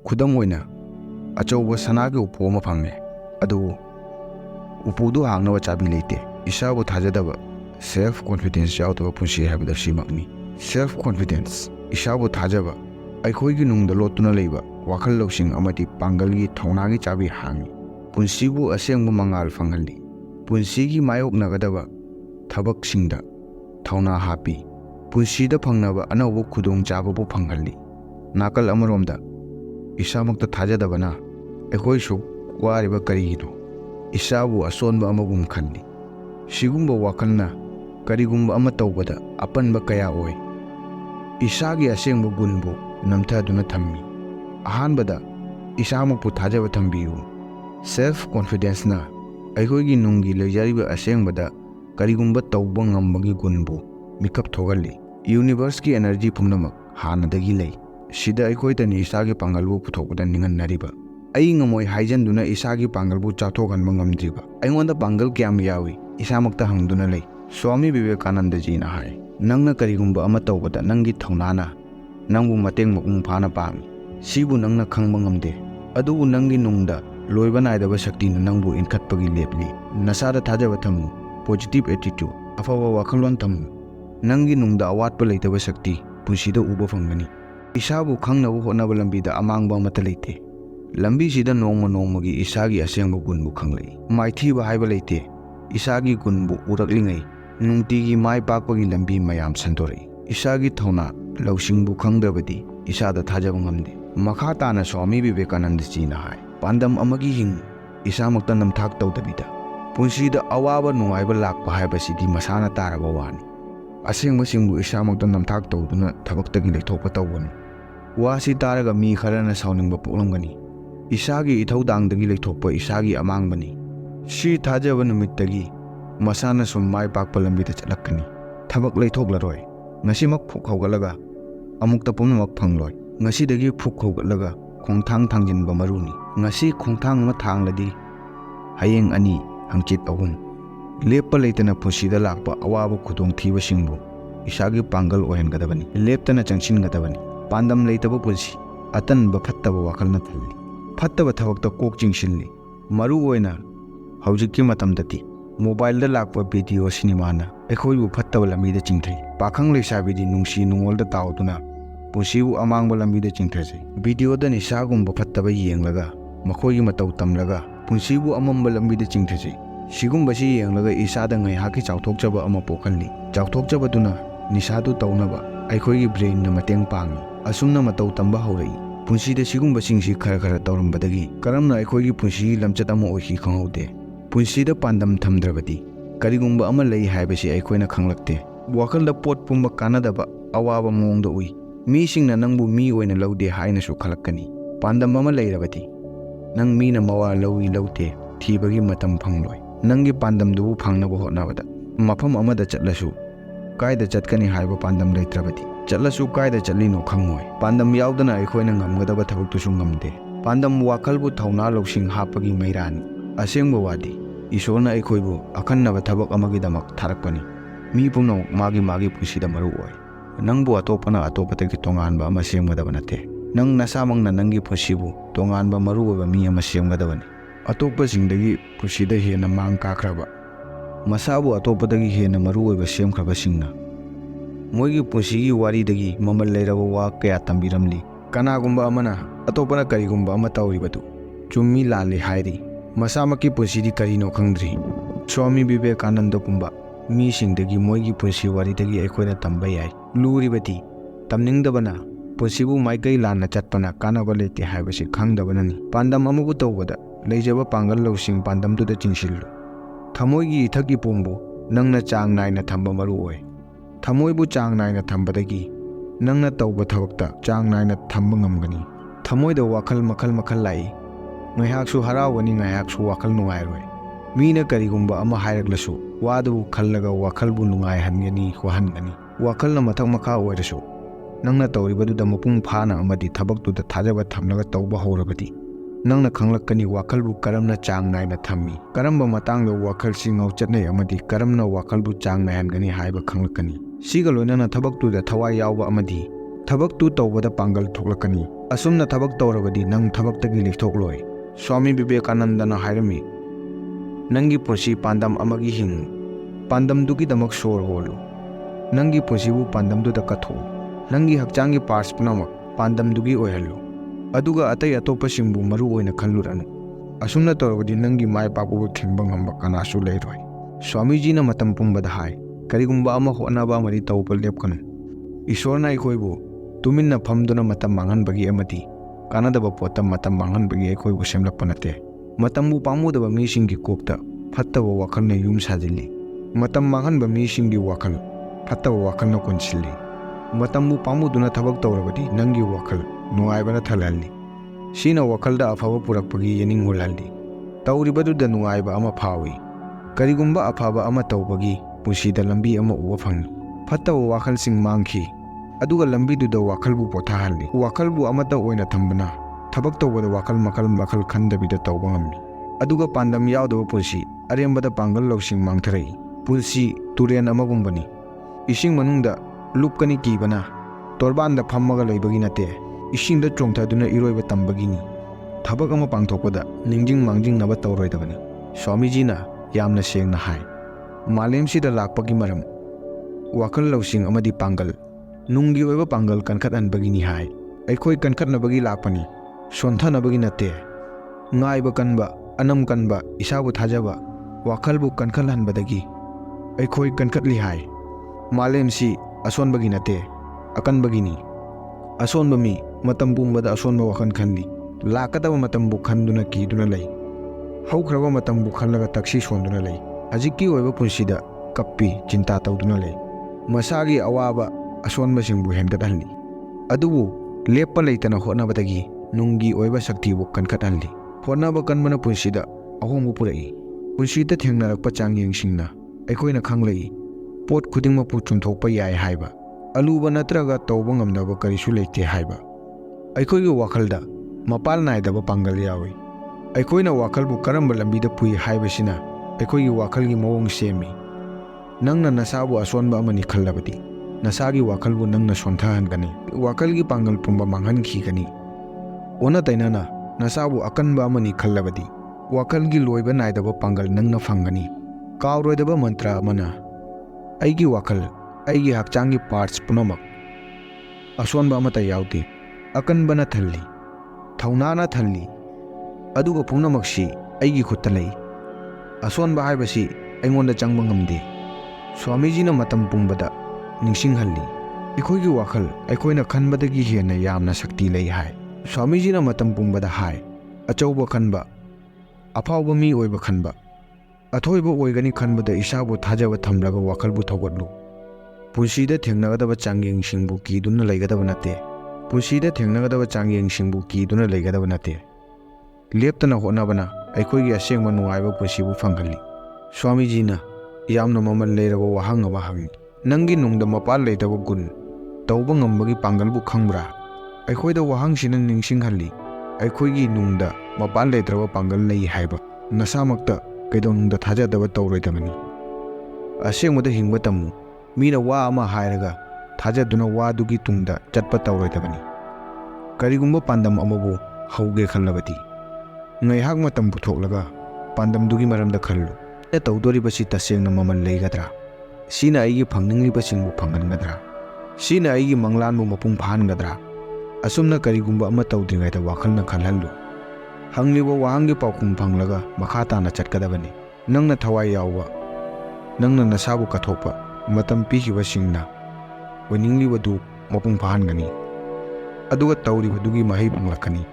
खुदम ओइना अचौबा सनागी उपो अमा फंगे अदु उपुदु हांगनवा चाबी लेते इसाबु थाजदबा self confidence यावतबा पुंसी हाबदा Simkani self confidence इसाबु थाजबा अखोइगी नुंगदा लोतुना लेबा वाखल लौसिंग अमति पांगलगी थौनागी चाबी हांगी पुंसीबु असेंगबु मंगाल फंगली पुंसीगी मायोकनगदबा थबकसिंगदा थौना हापी पुंसीदा फंगनबा अनौबो खुदोंग चाबबु फंगली नाकल अमरोमदा इसामक्ता थाजदबना अखोइसु वारिबा करिगिनो इसाबु असोनबा अमगुम खल्ली सिगुम्बा वाखलना करिगुम्बा अमा तौबदा अपनबा कया ओय इसागी असेंगबु गुनबु नमथादुना थम्मी अहानबदा इसामक्पु थाजबा थम्बियु सेल्फ कॉन्फिडेंस ना अखोइगी नुंगी लेजरिबा असेंगबदा करिगुम्बा तौबा ngambagi गुनबु मिकप थोगल्ली यूनिवर्स की एनर्जी पुमनमक हानदगी लई सिदा अखोइतनी इसागी पांगलबु पुथोकदा निंगन्नरिबा अई ngमोय हाइजनदुना इसागी पांगलबु चाथोगनबा ngमद्रिबा अइंगोंदा पांगल क्याम यावी इसामक्ता हंगदुना लई स्वामी विवेकानंद जी ना हाय नंगना करिगुम्बा अमा तौबदा नंगी थौनाना नंगबु मतेंग मपुंग फाना पामी सिबु नंगना खंगबा ngमदे अदुबु नंगी नुंगदा लोइबा नायदबा शक्तिना नंगबु इनखतपगी लेपली नसादा थाजबा थमु पॉजिटिव एटीट्यूड अफवा वाखलोन थमु नंगी नुंगदा अवाटपा लेतबा शक्ति पुंसीदा उबा फंगनी इसाबु खंगनबु होनबा लंबीदा अमांगबा अमता लेते लंबी सिदा नोंगमा नोंगमगी इसागी असेंगबा गुनबु खंगलई माइथीबा हाइबा लेते इसागी गुनबु उरकलिंगई नुंगतीगी माय पाकपगी लंबी मयाम संदोरई इसागी थौना लौसिंगबु खंगद्रबदी इसादा थाजबा ngमदे मखा ताना स्वामी विवेकानंद जी ना हाय पांदम अमगी हिंग इसामक्ता नमथाक तौदबिदा पुंसीदा अवाबा नुंगाइबा लाकपा हाइबसिदी मसाना तारबा वानी असेंगबसिंगबु इसामक्ता नमथाक तौदुना थबक्तगी लेथोकपा तौबनी वासी तारगा मी खरना साउनिंगबा पोलंगनी इसागी इथौदांगदगी लेथोकपा इसागी अमांगबनी सी थाजबा नुमित्तगी मसाना सुम my पाकपा लंबीदा चलक्कनी थबक लेथोकलरोय ngasimak phuk hawgalaga amukta pumnamak phangloy ngasidagi phuk hawgalaga khongthang thangjinba maruni ngasi khongthang ma thangladi hayeng ani hangchit ahum lepa leitana phusida lakpa awaba khudong thiba singbu isagi pangal ohengadabani leptana changsin gadabani pandam leitaba punsi atan ba phattaba wakalna thalli phattaba thabakta kok chingsinli maru oina haujikki matamdati mobile लाप video सिनेमाना अखोइबु फत्तब लमीद चिंथै पाखंग लेसाबिदी नुंसी नुंगोल ताउदुना पुंसीबु अमांग लमीद चिंथै वीडियो द निसागुम फत्तब येंगलगा मखोइगी मतौ तमलगा पुंसीबु अमंब लमीद चिंथै सिगुम्बसी येंगलगा इसादा ngaiहाकी चाउथोकजब अमा पोखल्ली चाउथोकजबदुना निसादु तौनबा अखोइगी ब्रेन न मतेंग पांगी असुमना मतौ तंबा हौरई पुंसीदा सिगुम्बसिंगसी खर खर तौरंबदगी करमना अखोइगी पुंसी लमचत अमा ओहि खंगौदे पुंसीदा पांदम थमद्रबदी करिगुम्बा अमा लई हाइबसी अखोइना खंगलक्ते वाखलदा पोट पुंबा कानदबा अवाबा मोंगदा उई मीसिंगना नंगबु मी ओइना लौदे हाइनासु खलक्कनी पांदम अमा लैरबदी नंग मीना मवा लौई लौते थीबगी मतम फंगलोय नंगी पांदमदुबु फंगनबो होनाबदा मफम अमदा चटलसु कायदा चटकनी हाइबा पांदम लैत्रबदी चटलसु कायदा चटलिनो खंगोय पांदम यावदना अखोइना ngमगदबा थबक्तुसु ngमदे पांदम वाखलबु थौना लौसिंग हापगी मैरानी असेंगबा वादी ईश्वरना अखोइबु अखन्नबा थबक अमगिदमक थारकपनी मी पुनो मागी मागी पुसीदा मरु ओय नंगबु अतोपना अतोपतगी तोंगानबा अमा सेमगदबा नते नंग नसामंगना नंगी पुसीबु तोंगानबा मरु ओबा मी अमा सेमगदबनी अतोपसिंगदगी पुसीदा हेना मांग काखरबा मसाबु अतोपदगी हेना मरु ओबा सेमखरबसिंगना मोइगी पुसीगी वारीदगी ममल लेरबा वा कया तंबिरमली कनागुम्बा अमना अतोपना करिगुम्बा अमा तौरिबदु चुम्मी लाले हायरी मसामकी पुंसीदी करिनो खंगद्री स्वामी विवेकानंद कुंबा मीसिंगदगी मोइगी पुंसी वारीदगी अखोइना तंबा याय लूरिबदी तमनिंगदबना पुंसीबु माइकई लाना चटपना कानबा लेते हाइबसी खंगदबननी पांदम अमबु तौबदा लेजबा पांगल लौसिंग पांदमदुदा चिंसिल्लु थमोइगी इथकी पोंबु नंगना चांग नायना थंबा मरु ओय थमोइबु चांग नायना थंबदगी नंगना तौबा थबक्ता चांग नायना थंबा ngमगनी थमोइदा वाखल मखल मखल लाई ngaihaksu harawani ngaihaksu wakal nungairoi Meena करिगुम्बा अमा हायरगलसु वादबु खल्लगा वाखलबु नुंगाय हनगनी वहनगनी वाखलना मथक मखा ओइरसु नंगना तौरिबदुदा मपुंग फाना अमदि थबक्तुदा थाजबा थमलगा तौबा हौरबदि नंगना खंगलक्कनी वाखलबु करमना चांग नायना थम्मी करमबा मतांगदा वाखलसि ngauchatnai अमदि करमना वाखलबु चांग नायहनगनी हायबा खंगलक्कनी सिगा लोइनना थबक्तुदा थवाय यावबा अमदि थबक्तु तौबदा पांगल थोकलक्कनी असुमना थबक तौरबदी नंग थबक्तगी लेथोक्लोय स्वामी विवेकानंदना हायरमी नंगी पुंसी पांदम अमगी हिंगु पांदमदुगीदमक सोर होलु नंगी पुंसीबु पांदमदुदा कथो नंगी हक्चांगी पार्ट्स पुनमक पांदमदुगी ओयहल्लु अदुगा अतै अतोपसिंगबु मरु ओइना खल्लुरनु असुमना तौरबदी नंगी माय पाकबु थिंबा ngamba कनासु लेरोय स्वामीजी ना मतम पुंबदा हाय करिगुंबा अमा होनाबा मरि तौबा लेपकनु ईश्वरना अखोइबु तुमिन्ना फमदुना मतम मांगनबगी अमदी कानादबा पोता मतम मांगनबगी अखोइबु सेमलकपा नते मतमबु पामुदबा मीसिंगी कोकता फत्तबा वाखलना युम साजिल्ली मतम मांगनबा मीसिंगी वाखल फत्तबा वाखलना कोनसिल्ली मतमबु पामुदुना थबक तौरबदी नंगी वाखल नुआइबना थलहल्ली सीना वाखलदा अफाबा पुरकपगी येनिंग होलहल्ली तौरिबदुदा नुआइबा अमा फावी करिगुंबा अफाबा अमा तौबगी पुंसीदा लंबी अमा उवा फंगनी फत्तबा वाखलसिंग मांगखी अदुगा लंबीदुदा वाखलबु पोथाहल्ली वाखलबु अमता ओइना थंबना थबक तौबदा वाखल मखल मखल खंदबिदा तौबा ngammi अदुगा पांदम यावदबा पुंसी अरेंबदा पांगल लौसिंग मांगथरई पुंसी तुरेन अमगुंबनी इसिंग मनुंगदा लुपकनी कीबना तोरबानदा फम्मगा लैबगी नते इसिंगदा चोंगथादुना इरोइबा तंबगिनी थबक अमा पांगथोकपदा निंजिंग मांजिंग नबा तौरोइदबनी स्वामीजीना यामना सेंगना हाय मालेमसिदा लाकपगी मरम वाखल लौसिंग अमदी पांगल नुंगी ओइबा पांगल कनखतहनबगिनी हाय अखोइ कनखतनबगी लाकपनी सोंथनबगी नते ngaइबा कनबा अनम कनबा इसाबु थाजबा वाखलबु कनखलहनबदगी अखोइ कनखतली हाय मालेमसी असोनबगी नते अकनबगिनी असोनबा मी मतम पुंबदा असोनबा वाखन खनली लाकदबा मतमबु खनदुना कीदुना लई हौख्रबा मतमबु खनलगा तक्सी सोंदुना लई हजिक्की ओइबा पुंसीदा कप्पी चिंता तौदुना लई मसागी अवाबा असोनबसिंगबु हेनगतहल्ली अदुबु लेप्पा लैतना होनबदगी नुंगी ओइबा शक्तिबु कनखतहल्ली होनबा कनबना पुंसीदा अहोंबु पुरई पुंसीदा थेंगनरकपा चांगयेंगसिंगना अखोइना खंगलई पोट खुदिंगमपु चुमथोकपा याय हायबा अलुबा नत्रगा तौबा ngamnaba करिसु लेते हायबा अखोइगी वाखलदा मपाल नायदबा पांगल यावी अखोइना वाखलबु करंबा लंबीदा पुई हायबसिना अखोइगी वाखलगी मवोंग सेमी नंगना नसाबु असोनबा अमनि खल्लबदी नसागी वाखलबु नंगना सोंथाहनगनी वाखलगी पांगल पुंबा मांगनखीगनी ओना तैनाना नसाबु अकनबा अमनि खल्लबदी वाखलगी लोइबा नायदबा पांगल नंगना फंगनी कावरोइदबा मंत्र अमना अैगी वाखल अैगी हक्चांगी पार्ट्स पुनमक असोनबा अमता यावदे अकनबना थल्ली थौनाना थल्ली अदुगा पुनमकसी अैगी खुत्ता लई असोनबा हायबसी अैंगोंदा चंगबा ngamde स्वामीजीना मतम पुंबदा निंगसिंगहल्ली अखोइगी वाखल अखोइना खनबदगी हेन्ना यामना शक्ति लई हाय स्वामीजीना मतम पुंबदा हाय अचौबा खनबा अफावबा मी ओइबा खनबा अथोइबा ओइगनी खनबदा इसाबु थाजबा थमलगा वाखलबु थौगतलु पुंसीदा थेंगनगदबा चांगयेंगसिंगबु कीदुना लैगदबा नते पुंसीदा थेंगनगदबा चांगयेंगसिंगबु कीदुना लैगदबा नते लेप्तना होनबना अखोइगी असेंगबा नुआइबा पुंसीबु फंगहल्ली स्वामीजीना यामना ममल लेरबा वाहंग अमा हंगी नंगी नुंगदा मपाल लेतबा गुन तौबा ngambagi पांगलबु खंगब्रा अखोइदा वाहंगसिना निंगसिंगहल्ली अखोइगी नुंगदा मपाल लेत्रबा पांगल लई हायबा नसामक्ता कैदोनुंगदा थाजदबा तौरोइदबनी असेंगबदा हिंगबा तमु मीना वा अमा हायरगा थाजदुना वादुगी तुंगदा चटपा तौरोइदबनी करिगुंबा पांदम अमबु हौगे खल्लबदी ngaihak matam puthokलागा पांदमदुगी मरमदा खल्लु तौदोरिबसी तसेंगना ममल लेगद्रा सीना आइगी फंगनिंगलिबसिंगबु फंगनगद्रा सीना आइगी मंगलानबु मपुंग फाहनगद्रा असुमना करिगुंबा अमा तौद्रिंगाइदा वाखलना खलहल्लु हंगलिबा वाहंगी पाउखुम फंगलागा मखा ताना चटकदबनी नंगना थवाई यावबा नंगना नसाबु कथोकपा मतम पीखिबसिंगना ओइनिंगलिबदु मपुंग फाहनगनी अदुगा तौरिबदुगी महै फंगलकनी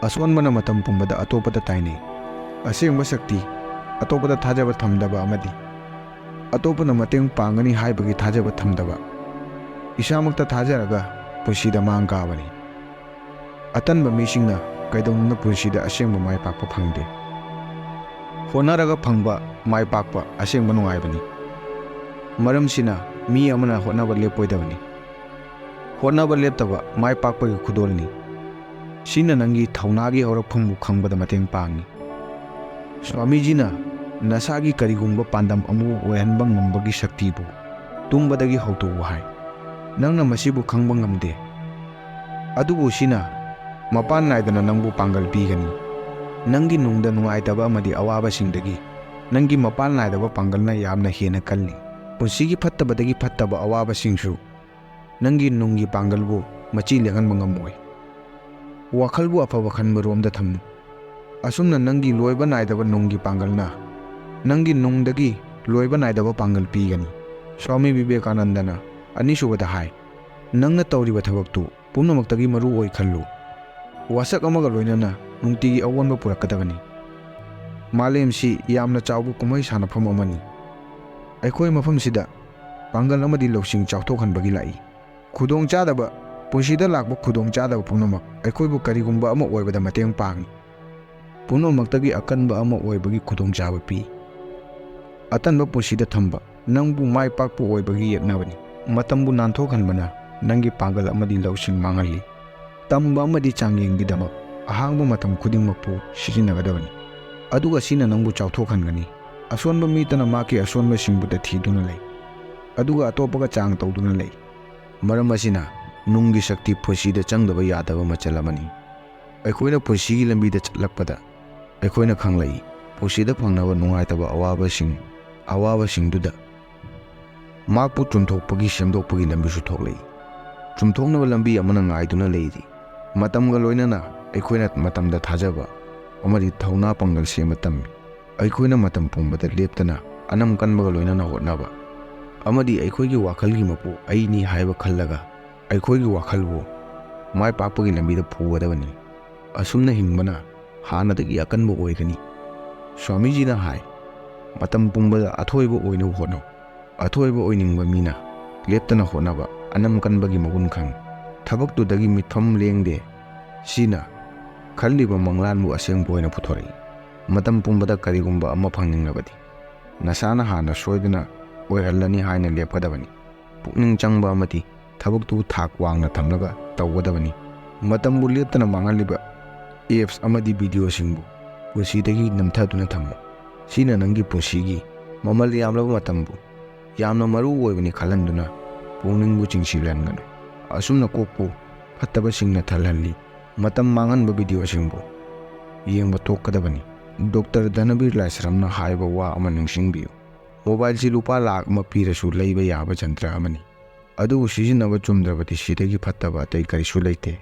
असोनबना मतम पुंबदा अतोपदा ताइने असेंगबा शक्ति अतोपदा थाजबा थमदबा अमदी अतोपना मतेंग पांगनी हाइबगी थाजबा थमदबा इसामक्ता थाजरगा पुंसीदा मांग काबनी अतनबा मीसिंगना कैदोंना पुंसीदा असेंगबा माय पाकपा फंगदे होनरगा फंगबा माय पाकपा असेंगबा नुआइबनी मरमसिना मी अमना होनबा लेपोइदबनी होनबा लेप्तबा माय पाकपगी खुदोलनी सीना नंगी थौनागी हौरफमबु खंगबदा मतेंग पांगी स्वामीजीना नसागी करिगुंबा पांदम अमु ओयहनबा ngambagi शक्तिबु तुंबदगी हौतो हाय नंगना मसिबु खंगबा ngamde ꯑꯗꯨꯕꯨ ꯁꯤꯅ ꯃꯄꯥꯟ ꯅꯥꯏꯗꯅ ꯅꯪꯕꯨ ꯄꯥꯡꯒꯜ ꯄꯤꯒꯅꯤ. ꯅꯪꯒꯤ ꯅꯨꯡꯗ ꯅꯨꯡꯉꯥꯏꯇꯕ ꯑꯃꯗꯤ ꯑꯋꯥꯕꯁꯤꯡꯗꯒꯤ ꯅꯪꯒꯤ ꯃꯄꯥꯟ ꯅꯥꯏꯗꯕ ꯄꯥꯡꯒꯜꯅ ꯌꯥꯝꯅ ꯍꯦꯟꯅ ꯀꯜꯂꯤ. ꯄꯨꯟꯁꯤꯒꯤ ꯐꯠꯇꯕꯗꯒꯤ ꯐꯠꯇꯕ ꯑꯋꯥꯕꯁꯤꯡꯁꯨ ꯅꯪꯒꯤ ꯅꯨꯡꯒꯤ ꯄꯥꯡꯒꯜꯕꯨ ꯃꯆꯤ ꯂꯦꯡꯍꯟꯕ ꯉꯝꯃꯣꯏ. ꯋꯥꯈꯜꯕꯨ ꯑꯐꯕ ꯈꯟꯕꯔꯣꯝꯗ ꯊꯝꯃꯨ. ꯑꯁꯨꯝꯅ ꯅꯪꯒꯤ ꯂꯣꯏꯕ ꯅꯥꯏꯗꯕ ꯅꯨꯡꯒꯤ ꯄꯥꯡꯒꯜꯅ ꯅꯪꯒꯤ ꯅꯨꯡꯗꯒꯤ ꯂꯣꯏꯕ ꯅꯥꯏꯗꯕ ꯄꯥꯡꯒꯜ ꯄꯤꯒꯅꯤ. ꯁ꯭ꯋꯥꯃꯤ ꯕꯤꯕꯦꯀꯥꯅꯟꯗꯅ ꯑꯅꯤꯁꯨꯕꯗ ꯍꯥꯏ, ꯅꯪꯅ ꯇꯧꯔꯤꯕ ꯊꯕꯛꯇꯨ ꯄꯨꯝꯅꯃꯛꯇꯒꯤ ꯃꯔꯨ ꯑꯣꯏ ꯈꯜꯂꯨ. ꯋꯥꯁꯛ ꯑꯃꯒ ꯂꯣꯏꯅꯅ ꯅꯨꯡꯇꯤꯒꯤ ꯑꯑꯣꯟꯕ ꯄꯨꯔꯛꯀꯗꯕꯅꯤ. ꯃꯥꯂꯦꯝꯁꯤ ꯌꯥꯝꯅ ꯆꯥꯎꯕ ꯀꯨꯝꯍꯩ ꯁꯥꯟꯅꯐꯝ ꯑꯃꯅꯤ. ꯑꯩꯈꯣꯏ ꯃꯐꯝꯁꯤꯗ ꯄꯥꯡꯒꯜ ꯑꯃꯗꯤ ꯂꯧꯁꯤꯡ ꯆꯥꯎꯊꯣꯛꯍꯟꯕꯒꯤ ꯂꯥꯛꯏ. ꯈꯨꯗꯣꯡꯆꯥꯗꯕ, ꯄꯨꯟꯁꯤꯗ ꯂꯥꯛꯄ ꯈꯨꯗꯣꯡꯆꯥꯗꯕ ꯄꯨꯝꯅꯃꯛ ꯑꯩꯈꯣꯏꯕꯨ ꯀꯔꯤꯒꯨꯝꯕ ꯑꯃ ꯑꯣꯏꯕꯗ ꯃꯇꯦꯡ ꯄꯥꯡꯏ. ꯄꯨꯝꯅꯃꯛꯇꯒꯤ ꯑꯀꯟꯕ ꯑꯃ ꯑꯣꯏꯕꯒꯤ ꯈꯨꯗꯣꯡꯆꯥꯕ ꯄꯤ. ꯑꯇꯟꯕ ꯄꯨꯟꯁꯤꯗ ꯊꯝꯕ ꯅꯪꯕꯨ ꯃꯥꯏ ꯄꯥꯛꯄ ꯑꯣꯏꯕꯒꯤ ꯌꯦꯛꯅꯕꯅꯤ. ꯃꯇꯝꯕꯨ ꯅꯥꯟꯊꯣꯛꯍꯟꯕꯅ ꯅꯪꯒꯤ ꯄꯥꯡꯒꯜ ꯑꯃꯗꯤ ꯂꯧꯁꯤꯡ ꯃꯥꯡꯍꯜꯂꯤ. ꯇꯝꯕ ꯑꯃꯗꯤ ꯆꯥꯡꯌꯦꯡꯒꯤꯗꯃꯛ ꯑꯍꯥꯡꯕ ꯃꯇꯝ ꯈꯨꯗꯤꯡꯃꯛꯄꯨ ꯁꯤꯖꯤꯟꯅꯒꯗꯕꯅꯤ. ꯑꯗꯨꯒ ꯁꯤꯅ ꯅꯪꯕꯨ ꯆꯥꯎꯊꯣꯛꯍꯟꯒꯅꯤ. ꯑꯁꯣꯟꯕ ꯃꯤꯇꯅ ꯃꯍꯥꯛꯀꯤ ꯑꯁꯣꯟꯕꯁꯤꯡꯕꯨꯗ ꯊꯤꯗꯨꯅ ꯂꯩ, ꯑꯗꯨꯒ ꯑꯇꯣꯞꯄꯒ ꯆꯥꯡ ꯇꯧꯗꯨꯅ ꯂꯩ. ꯃꯔꯝ ꯑꯁꯤꯅ ꯅꯨꯡꯒꯤ ꯁꯛꯇꯤ ꯄꯨꯟꯁꯤꯗ ꯆꯪꯗꯕ ꯌꯥꯗꯕ ꯃꯆꯜ ꯑꯃꯅꯤ. ꯑꯩꯈꯣꯏꯅ ꯄꯨꯟꯁꯤꯒꯤ ꯂꯝꯕꯤꯗ ꯆꯠꯂꯛꯄꯗ ꯑꯩꯈꯣꯏꯅ ꯈꯪꯂꯛꯏ, ꯄꯨꯟꯁꯤꯗ ꯐꯪꯅꯕ ꯅꯨꯡꯉꯥꯏꯇꯕ ꯑꯋꯥꯕꯁꯤꯡꯗꯨꯗ ꯃꯍꯥꯛꯄꯨ ꯆꯨꯝꯊꯣꯛꯄꯒꯤ ꯁꯦꯝꯗꯣꯛꯄꯒꯤ ꯂꯝꯕꯤꯁꯨ ꯊꯣꯛꯂꯛꯏ. ꯆꯨꯝꯊꯣꯛꯅꯕ ꯂꯝꯕꯤ ꯑꯃꯅ ꯉꯥꯏꯗꯨꯅ ꯂꯩꯔꯤ. ꯃꯇꯝꯒ ꯂꯣꯏꯅꯅ ꯑꯩꯈꯣꯏꯅ ꯃꯇꯝꯗ ꯊꯥꯖꯕ ꯑꯃꯗꯤ ꯊꯧꯅꯥ ꯄꯥꯡꯒꯜ ꯁꯦꯝꯕ ꯇꯝꯃꯤ. ꯑꯩꯈꯣꯏꯅ ꯃꯇꯝ ꯄꯨꯝꯕꯗ ꯂꯦꯞꯇꯅ ꯑꯅꯝ ꯀꯟꯕꯒ ꯂꯣꯏꯅꯅ ꯍꯣꯠꯅꯕ ꯑꯃꯗꯤ ꯑꯩꯈꯣꯏꯒꯤ ꯋꯥꯈꯜꯒꯤ ꯃꯄꯨ ꯑꯩꯅꯤ ꯍꯥꯏꯕ ꯈꯜꯂꯒ ꯑꯩꯈꯣꯏꯒꯤ ꯋꯥꯈꯜꯕꯨ ꯃꯥꯏ ꯄꯥꯛꯄꯒꯤ ꯂꯝꯕꯤꯗ ꯄꯨꯒꯗꯕꯅꯤ. ꯑꯁꯨꯝꯅ ꯍꯤꯡꯕꯅ ꯍꯥꯟꯅꯗꯒꯤ ꯑꯀꯟꯕ ꯑꯣꯏꯒꯅꯤ. ꯁ꯭ꯋꯥꯃꯤꯖꯤꯅ ꯍꯥꯏ, ꯃꯇꯝ ꯄꯨꯝꯕꯗ ꯑꯊꯣꯏꯕ ꯑꯣꯏꯅꯕ ꯍꯣꯠꯅꯧ. ꯑꯊꯣꯏꯕ ꯑꯣꯏꯅꯤꯡꯕ ꯃꯤꯅ ꯂꯦꯞꯇꯅ ꯍꯣꯠꯅꯕ, ꯑꯅꯝ ꯀꯟꯕꯒꯤ ꯃꯒꯨꯟ ꯈꯪ. ꯊꯕꯛꯇꯨꯗꯒꯤ ꯃꯤꯠꯐꯝ ꯂꯦꯡꯗꯦ. ꯁꯤꯅ ꯈꯜꯂꯤꯕ ꯃꯪꯂꯥꯟꯕꯨ ꯑꯁꯦꯡꯕ ꯑꯣꯏꯅ ꯄꯨꯊꯣꯔꯛꯏ. ꯃꯇꯝ ꯄꯨꯝꯕꯗ ꯀꯔꯤꯒꯨꯝꯕ ꯑꯃ ꯐꯪꯅꯤꯡꯂꯕꯗꯤ ꯅꯁꯥꯅ ꯍꯥꯟꯅ ꯁꯣꯏꯗꯅ ꯑꯣꯏꯍꯜꯂꯅꯤ ꯍꯥꯏꯅ ꯂꯦꯞꯀꯗꯕꯅꯤ. ꯄꯨꯛꯅꯤꯡ ꯆꯪꯕ ꯑꯃꯗꯤ ꯊꯕꯛꯇꯨ ꯊꯥꯛ ꯋꯥꯡꯅ ꯊꯝꯂꯒ ꯇꯧꯒꯗꯕꯅꯤ. ꯃꯇꯝꯕꯨ ꯂꯦꯞꯇꯅ ꯃꯥꯡꯍꯜꯂꯤꯕ ꯑꯦꯞꯁ ꯑꯃꯗꯤ ꯚꯤꯗꯤꯑꯣꯁꯤꯡꯕꯨ ꯄꯨꯟꯁꯤꯗꯒꯤ ꯅꯝꯊꯗꯨꯅ ꯊꯝꯃꯨ. ꯁꯤꯅ ꯅꯪꯒꯤ ꯄꯨꯟꯁꯤꯒꯤ ꯃꯃꯜ ꯌꯥꯝꯂꯕ ꯃꯇꯝꯕꯨ ꯌꯥꯝꯅ ꯃꯔꯨ ꯑꯣꯏꯕꯅꯤ ꯈꯜꯍꯟꯗꯨꯅ ꯄꯨꯛꯅꯤꯡꯕꯨ ꯆꯤꯡꯁꯤꯜꯍꯟꯒꯅꯨ. ꯑꯁꯨꯝꯅ ꯀꯣꯛꯄꯨ ꯐꯠꯇꯕꯁꯤꯡꯅ ꯊꯜꯍꯜꯂꯤ. ꯃꯇꯝ ꯃꯥꯡꯍꯟꯕ ꯚꯤꯗꯤꯑꯣꯁꯤꯡꯕꯨ ꯌꯦꯡꯕ ꯇꯣꯛꯀꯗꯕꯅꯤ. ꯗꯣꯛꯇꯔ ꯙꯅꯕꯤꯔ ꯂꯥꯏꯁ꯭ꯔꯝꯅ ꯍꯥꯏꯕ ꯋꯥ ꯑꯃ ꯅꯤꯡꯁꯤꯡꯕꯤꯌꯨ. ꯃꯣꯕꯥꯏꯜꯁꯤ ꯂꯨꯄꯥ ꯂꯥꯈ ꯑꯃ ꯄꯤꯔꯁꯨ ꯂꯩꯕ ꯌꯥꯕ ꯖꯟꯇ꯭ꯔ ꯑꯃꯅꯤ. ꯑꯗꯨꯕꯨ ꯁꯤꯖꯤꯟꯅꯕ ꯆꯨꯝꯗ꯭ꯔꯕꯗꯤ ꯁꯤꯗꯒꯤ ꯐꯠꯇꯕ ꯑꯇꯩ ꯀꯔꯤꯁꯨ ꯂꯩꯇꯦ.